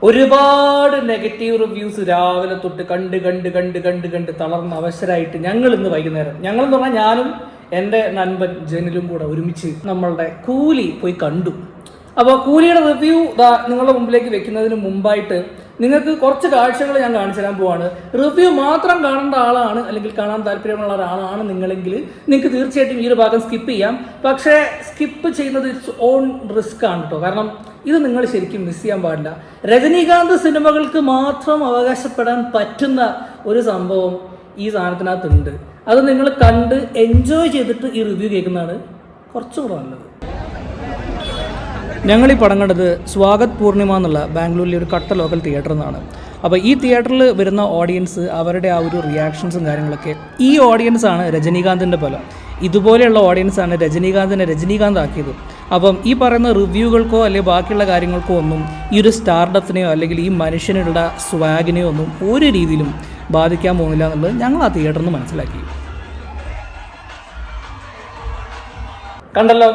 ഒരുപാട് negative reviews രാവിലെ തൊട്ട് കണ്ട് തളർന്ന അവസരമായിട്ട് ഞങ്ങൾ ഇന്ന് വൈകുന്നേരം, ഞങ്ങളെന്ന് പറഞ്ഞാൽ ഞാനും എൻ്റെ നൻപൻ ജനിലും കൂടെ ഒരുമിച്ച് നമ്മളുടെ കൂലി പോയി കണ്ടു. അപ്പോൾ കൂലിയുടെ റിവ്യൂ നിങ്ങളുടെ മുമ്പിലേക്ക് വെക്കുന്നതിന് മുമ്പായിട്ട് നിങ്ങൾക്ക് കുറച്ച് കാഴ്ചകൾ ഞാൻ കാണിച്ചു തരാൻ പോവാണ്. റിവ്യൂ മാത്രം കാണേണ്ട ആളാണ് അല്ലെങ്കിൽ കാണാൻ താല്പര്യമുള്ള ഒരാളാണ് നിങ്ങളെങ്കിൽ നിങ്ങൾക്ക് തീർച്ചയായിട്ടും ഈ ഒരു ഭാഗം സ്കിപ്പ് ചെയ്യാം. പക്ഷേ സ്കിപ്പ് ചെയ്യുന്നത് ഇറ്റ്സ് ഓൺ റിസ്ക് ആണ് കേട്ടോ. കാരണം ഇത് നിങ്ങൾ ശരിക്കും മിസ് ചെയ്യാൻ പാടില്ല. രജനീകാന്ത് സിനിമകൾക്ക് മാത്രം അവകാശപ്പെടാൻ പറ്റുന്ന ഒരു സംഭവം ഈ സാധനത്തിനകത്തുണ്ട്. അത് നിങ്ങൾ കണ്ട് എൻജോയ് ചെയ്തിട്ട് ഈ റിവ്യൂ കേൾക്കുന്നതാണ് കുറച്ചുകൂടെ നല്ലത്. ഞങ്ങൾ ഈ പടം കണ്ടത് സ്വാഗത് പൂർണിമ എന്നുള്ള ബാംഗ്ലൂരിലെ ഒരു കട്ട ലോക്കൽ തിയേറ്ററിൽ നിന്നാണ്. അപ്പോൾ ഈ തിയേറ്ററിൽ വരുന്ന ഓഡിയൻസ് അവരുടെ ആ ഒരു റിയാക്ഷൻസും കാര്യങ്ങളൊക്കെ, ഈ ഓഡിയൻസാണ് രജനീകാന്തിൻ്റെ ഫലം. ഇതുപോലെയുള്ള ഓഡിയൻസാണ് രജനീകാന്തിനെ രജനീകാന്ത് ആക്കിയത്. അപ്പം ഈ പറയുന്ന റിവ്യൂകൾക്കോ അല്ലെങ്കിൽ ബാക്കിയുള്ള കാര്യങ്ങൾക്കോ ഒന്നും ഈ ഒരു സ്റ്റാർഡത്തിനെയോ അല്ലെങ്കിൽ ഈ മനുഷ്യനുള്ള സ്വാഗിനെയോ ഒന്നും ഒരു രീതിയിലും ബാധിക്കാൻ പോകുന്നില്ല എന്നുള്ളത് ഞങ്ങൾ ആ തിയേറ്ററിൽ നിന്ന് മനസ്സിലാക്കി. കണ്ടല്ലോ,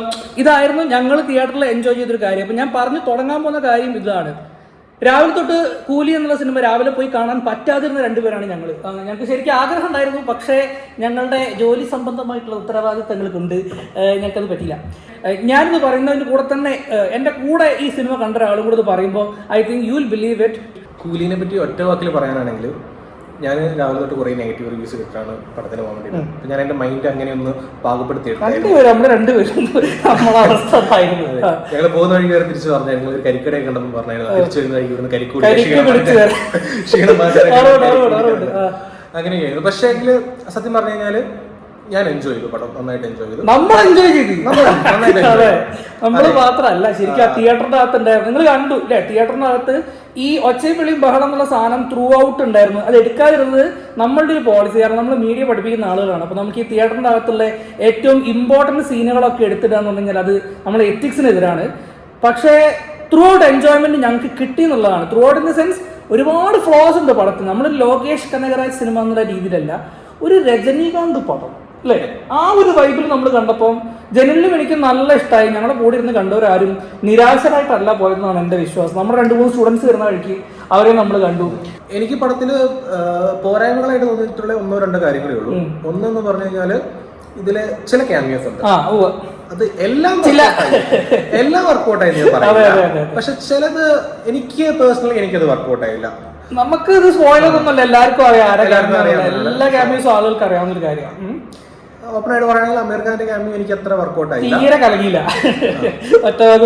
ഇതായിരുന്നു ഞങ്ങൾ തിയേറ്ററിൽ എൻജോയ് ചെയ്തൊരു കാര്യം. അപ്പം ഞാൻ പറഞ്ഞു തുടങ്ങാൻ പോകുന്ന കാര്യം ഇതാണ്. രാവിലെ തൊട്ട് കൂലി എന്നുള്ള സിനിമ രാവിലെ പോയി കാണാൻ പറ്റാതിരുന്ന രണ്ടുപേരാണ് ഞങ്ങൾ. ഞങ്ങൾക്ക് ശരിക്കും ആഗ്രഹം ഉണ്ടായിരുന്നു, പക്ഷേ ഞങ്ങളുടെ ജോലി സംബന്ധമായിട്ടുള്ള ഉത്തരവാദിത്തങ്ങൾ കൊണ്ട് ഞങ്ങൾക്കത് പറ്റില്ല. ഞാനിത് പറയുന്നതിൻ്റെ കൂടെ തന്നെ എൻ്റെ കൂടെ ഈ സിനിമ കണ്ട ഒരാളും കൂടെ ഇത് പറയുമ്പോൾ I think you will believe it. കൂലിനെ പറ്റി ഒറ്റ വാക്കിൽ പറയാനാണെങ്കിൽ ഞാൻ രാവിലെ തൊട്ട് കുറേ നെഗറ്റീവ് റിവ്യൂസ് കിട്ടാണ് പടത്തിന് പോകാൻ വേണ്ടി. ഞാൻ എൻ്റെ മൈൻഡ് അങ്ങനെ ഒന്ന് പാകപ്പെടുത്തിയെടുത്തു. ഞങ്ങൾ പോകുന്ന വഴി വരെ തിരിച്ചു പറഞ്ഞു, ഞങ്ങൾ ഒരു കരിക്കടയൊക്കെ കണ്ടെന്ന് പറഞ്ഞായിരുന്നു. തിരിച്ചു വരുന്ന വഴി ഇവിടുന്ന് കരിക്കൂടി അങ്ങനെയായിരുന്നു. പക്ഷേ എങ്കിൽ സത്യം പറഞ്ഞു കഴിഞ്ഞാൽ ഞാൻ എൻജോയ് ചെയ്തു, പടം നന്നായിട്ട് എൻജോയ് ചെയ്തു. നമ്മൾ എൻജോയ് ചെയ്തു, നമ്മൾ മാത്രമല്ല ശരിക്കും ആ തിയേറ്ററിന്റെ അകത്ത് ഉണ്ടായിരുന്നു. നിങ്ങൾ കണ്ടു അല്ലെ, തിയേറ്ററിനകത്ത് ഈ ഒച്ചയും വിളിയും ബഹളം എന്നുള്ള സാധനം ത്രൂ ഔട്ട് ഉണ്ടായിരുന്നു. അത് എടുക്കാതിരുന്നത് നമ്മളുടെ ഒരു പോളിസി. കാരണം നമ്മൾ മീഡിയ പഠിപ്പിക്കുന്ന ആളുകളാണ്. അപ്പോൾ നമുക്ക് ഈ തിയേറ്ററിന്റെ അകത്തുള്ള ഏറ്റവും ഇമ്പോർട്ടൻറ്റ് സീനുകളൊക്കെ എടുത്തിടാന്നുണ്ടെങ്കിൽ അത് നമ്മുടെ എത്തിക്സിനെതിരാണ്. പക്ഷേ ത്രൂ ഔട്ട് എൻജോയ്മെന്റ് ഞങ്ങൾക്ക് കിട്ടി എന്നുള്ളതാണ്. Through out in the sense ഒരുപാട് ഫ്ലോസ് ഉണ്ട് പടത്തിന്. നമ്മൾ ലോകേഷ് കനകരാജ് സിനിമ എന്നുള്ള രീതിയിലല്ല, ഒരു രജനീകാന്ത് പടം അല്ലേ, ആ ഒരു വൈബിൽ നമ്മൾ കണ്ടപ്പോൾ ജനലിനും എനിക്ക് നല്ല ഇഷ്ടമായി. ഞങ്ങളുടെ കൂടെ ഇരുന്ന് കണ്ടവരാരും നിരാശരായിട്ടല്ല പോയതെന്നാണ് എൻ്റെ വിശ്വാസം. നമ്മുടെ 2-3 സ്റ്റുഡൻസ് വരുന്ന വഴിക്ക് അവരെ നമ്മൾ കണ്ടു. എനിക്ക് പടത്തിൽ പോരായ്മകളായിട്ട് തോന്നിയിട്ടുള്ള 1-2 കാര്യങ്ങളേ ഉള്ളൂ. ഒന്നെന്ന് പറഞ്ഞു കഴിഞ്ഞാൽ ഇതിലെ ചില ക്യാമിയോസ് ഉണ്ട്. അത് എല്ലാം വർക്കൗട്ടായി ഞാൻ പറയാം. പക്ഷെ ചിലത് എനിക്ക് പേഴ്സണലി എനിക്കത് വർക്കൗട്ട് ആയില്ല. നമുക്ക് ഇത് സ്പോയിലൊന്നുമല്ല, എല്ലാവർക്കും അറിയാം. എല്ലാ ക്യാമിയോസും ആളുകൾക്ക് അറിയാവുന്ന ഒരു കാര്യമാണ്. ഓപ്പണായിട്ട് പറയുകയാണെങ്കിൽ അമീർ ഖാന്റെ ക്യാമിയോ എനിക്ക് അത്ര വർക്കൗട്ട് ആയില്ല, തീരെ കലങ്ങിയില്ല.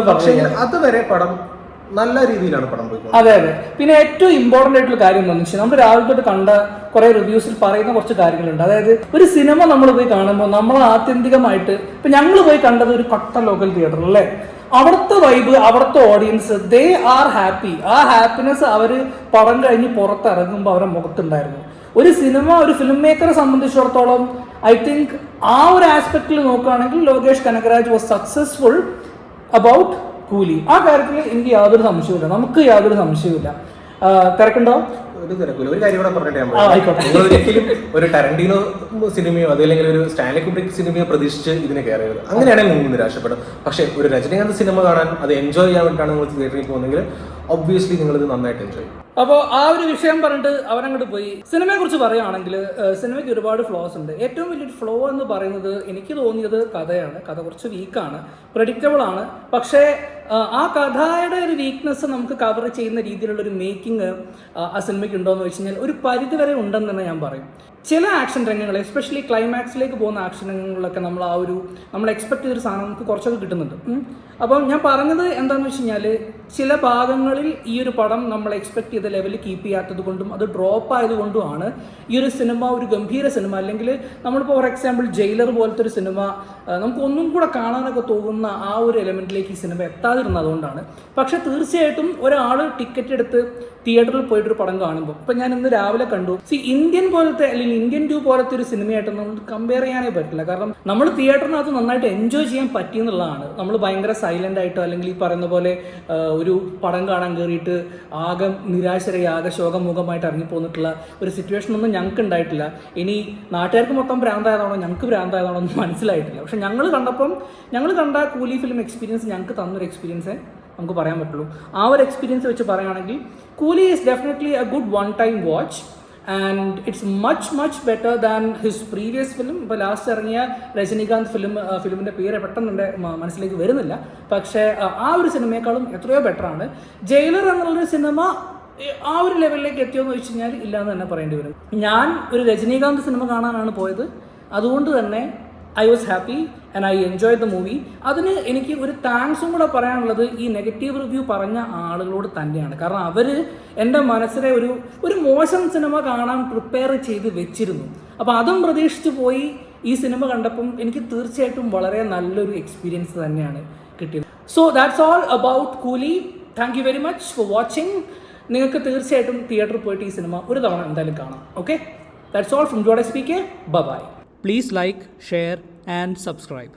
പക്ഷേ അതുവരെ പടം നല്ല രീതിയിലാണ് പടം പോയി. അതെ. പിന്നെ ഏറ്റവും ഇമ്പോർട്ടന്റ് ആയിട്ടുള്ള കാര്യം എന്താണെന്ന് വെച്ചാൽ നമ്മൾ രാവിലെ തൊട്ട് കണ്ട കുറെ റിവ്യൂസിൽ പറയുന്ന കുറച്ച് കാര്യങ്ങളുണ്ട്. അതായത് ഒരു സിനിമ നമ്മൾ പോയി കാണുമ്പോൾ നമ്മൾ ആത്യന്തികമായിട്ട് ഇപ്പൊ ഞങ്ങൾ പോയി കണ്ടത് ഒരു കട്ട ലോക്കൽ തിയേറ്റർ അല്ലേ, അവിടുത്തെ വൈബ്, അവിടുത്തെ ഓഡിയൻസ്, ദേ ആർ ഹാപ്പി. ആ ഹാപ്പിനെസ് അവര് പടം കഴിഞ്ഞ് പുറത്തിറങ്ങുമ്പോൾ അവരുടെ മുഖത്തുണ്ടായിരുന്നു. ഒരു സിനിമ, ഒരു ഫിലിം മേക്കറെ സംബന്ധിച്ചിടത്തോളം ഐ തിങ്ക് ആ ഒരു ആസ്പെക്റ്റിൽ നോക്കുകയാണെങ്കിൽ Lokesh Kanagaraj was successful about Coolie. ആ കാര്യത്തിൽ എനിക്ക് യാതൊരു സംശയവുമില്ല, നമുക്ക് യാതൊരു സംശയവുമില്ല. തിരക്കുണ്ടോ? ഒരു തിരക്കില്ല. ഒരു കാര്യം കൂടെ പറഞ്ഞിട്ട്, ഒരു ടരന്റീനോ സിനിമയോ അതല്ലെങ്കിൽ ഒരു സ്റ്റാൻലി കുബ്രിക് സിനിമയോ പ്രതീക്ഷിച്ച് ഇതിനെ കയറിയത്, അങ്ങനെയാണെങ്കിൽ നിങ്ങൾ നിരാശപ്പെടും. പക്ഷേ ഒരു രജനീകാന്ത് സിനിമ കാണാൻ, അത് എൻജോയ് ചെയ്യാൻ വേണ്ടിയിട്ടാണ് നിങ്ങൾ തിയേറ്ററിൽ പോകുന്നെങ്കിൽ ഒബ്വിയസ്ലി നിങ്ങളിത് നന്നായിട്ട് എൻജോയ് ചെയ്യും. അപ്പോൾ ആ ഒരു വിഷയം പറഞ്ഞിട്ട് അവരങ്ങോട്ട് പോയി. സിനിമയെ കുറിച്ച് പറയുകയാണെങ്കിൽ സിനിമയ്ക്ക് ഒരുപാട് ഫ്ലോസ് ഉണ്ട്. ഏറ്റവും വലിയൊരു ഫ്ലോ എന്ന് പറയുന്നത് എനിക്ക് തോന്നിയത് കഥയാണ്. കഥ കുറച്ച് വീക്കാണ്, പ്രെഡിക്റ്റബിൾ ആണ്. പക്ഷേ ആ കഥയുടെ ഒരു വീക്ക്നെസ് നമുക്ക് കവർ ചെയ്യുന്ന രീതിയിലുള്ളൊരു മേക്കിംഗ് ആ സിനിമയ്ക്ക് ഉണ്ടോ എന്ന് വെച്ച് കഴിഞ്ഞാൽ ഒരു പരിധിവരെ ഉണ്ടെന്ന് തന്നെ ഞാൻ പറയും. ചില ആക്ഷൻ രംഗങ്ങൾ, എസ്പെഷ്യലി ക്ലൈമാക്സിലേക്ക് പോകുന്ന ആക്ഷൻ രംഗങ്ങളിലൊക്കെ നമ്മൾ എക്സ്പെക്ട് ചെയ്തൊരു സാധനം നമുക്ക് കുറച്ചൊക്കെ കിട്ടുന്നുണ്ട്. അപ്പം ഞാൻ പറഞ്ഞത് എന്താണെന്ന് വെച്ച് കഴിഞ്ഞാൽ ചില ഭാഗങ്ങളിൽ ഈ ഒരു പടം നമ്മൾ എക്സ്പെക്ട് ചെയ്ത ലെവലിൽ കീപ്പ് ചെയ്യാത്തത് കൊണ്ടും അത് ഡ്രോപ്പ് ആയതുകൊണ്ടുമാണ് ഈ ഒരു സിനിമ ഒരു ഗംഭീര സിനിമ, അല്ലെങ്കിൽ നമ്മളിപ്പോൾ ഫോർ എക്സാമ്പിൾ ജയിലർ പോലത്തെ ഒരു സിനിമ നമുക്ക് ഒന്നും കൂടെ കാണാനൊക്കെ തോന്നുന്ന ആ ഒരു എലമെൻറ്റിലേക്ക് ഈ സിനിമ എത്താതിരുന്നത് അതുകൊണ്ടാണ്. പക്ഷേ തീർച്ചയായിട്ടും ഒരാൾ ടിക്കറ്റ് എടുത്ത് തിയേറ്ററിൽ പോയിട്ടൊരു പടം കാണുമ്പോൾ, ഇപ്പം ഞാൻ ഇന്ന് രാവിലെ കണ്ടു, ഇന്ത്യൻ പോലത്തെ അല്ലെങ്കിൽ ഇന്ത്യൻ 2 പോലത്തെ ഒരു സിനിമയായിട്ട് നമ്മൾ കമ്പയർ ചെയ്യാനേ പറ്റില്ല. കാരണം നമ്മൾ തിയേറ്ററിനകത്ത് നന്നായിട്ട് എൻജോയ് ചെയ്യാൻ പറ്റിയെന്നുള്ളതാണ്. നമ്മൾ ഭയങ്കര സൈലൻ്റ് ആയിട്ടോ അല്ലെങ്കിൽ ഈ പറയുന്ന പോലെ ഒരു പടം കാണാൻ കയറിയിട്ട് ആകെ നിരാശരായി ആകെ ശോകമുഖമായിട്ട് ഇറങ്ങിപ്പോന്നിട്ടുള്ള ഒരു സിറ്റുവേഷൻ ഒന്നും ഞങ്ങൾക്ക് ഉണ്ടായിട്ടില്ല. ഇനി നാട്ടുകാർക്ക് മൊത്തം ഭ്രാന്തായതാണോ ഞങ്ങൾക്ക് ഭ്രാന്തായതാണോ ഒന്നും മനസ്സിലായിട്ടില്ല. പക്ഷെ ഞങ്ങൾ കണ്ട കൂലി ഫിലിം എക്സ്പീരിയൻസ് ഞങ്ങൾക്ക് തന്നൊരു എക്സ്പീരിയൻസ് നമുക്ക് പറയാൻ പറ്റുള്ളൂ. ആ ഒരു എക്സ്പീരിയൻസ് വെച്ച് പറയുകയാണെങ്കിൽ കൂലി is definitely A good one time watch and it's much better than his previous film. ഇപ്പോൾ ലാസ്റ്റ് ഇറങ്ങിയ രജനീകാന്ത് ഫിലിമിൻ്റെ പേര് പെട്ടെന്ന് എൻ്റെ മനസ്സിലേക്ക് വരുന്നില്ല, പക്ഷേ ആ ഒരു സിനിമയെക്കാളും എത്രയോ ബെറ്ററാണ്. ജയിലർ എന്നുള്ളൊരു സിനിമ ആ ഒരു ലെവലിലേക്ക് എത്തിയോന്ന് ചോദിച്ചു കഴിഞ്ഞാൽ ഇല്ല എന്ന് തന്നെ പറയേണ്ടി വരും. ഞാൻ ഒരു രജനീകാന്ത് സിനിമ കാണാനാണ് പോയത്, അതുകൊണ്ട് തന്നെ I was happy and I enjoy the movie. അതിന് എനിക്ക് ഒരു താങ്ക്സും കൂടെ പറയാനുള്ളത് ഈ നെഗറ്റീവ് റിവ്യൂ പറഞ്ഞ ആളുകളോട് തന്നെയാണ്. കാരണം അവർ എൻ്റെ മനസ്സിലെ ഒരു മോശം സിനിമ കാണാൻ പ്രിപ്പയർ ചെയ്ത് വെച്ചിരുന്നു. അപ്പോൾ അതും പ്രതീക്ഷിച്ച് പോയി ഈ സിനിമ കണ്ടപ്പം എനിക്ക് തീർച്ചയായിട്ടും വളരെ നല്ലൊരു എക്സ്പീരിയൻസ് തന്നെയാണ് കിട്ടിയത്. സോ ദാറ്റ്സ് ഓൾ അബൌട്ട് കൂലി. Thank you very much for watching. നിങ്ങൾക്ക് തീർച്ചയായിട്ടും തിയേറ്ററിൽ പോയിട്ട് ഈ സിനിമ ഒരു തവണ എന്തായാലും കാണാം. Okay, that's all from Joda speak. Bye. Please like, share and subscribe.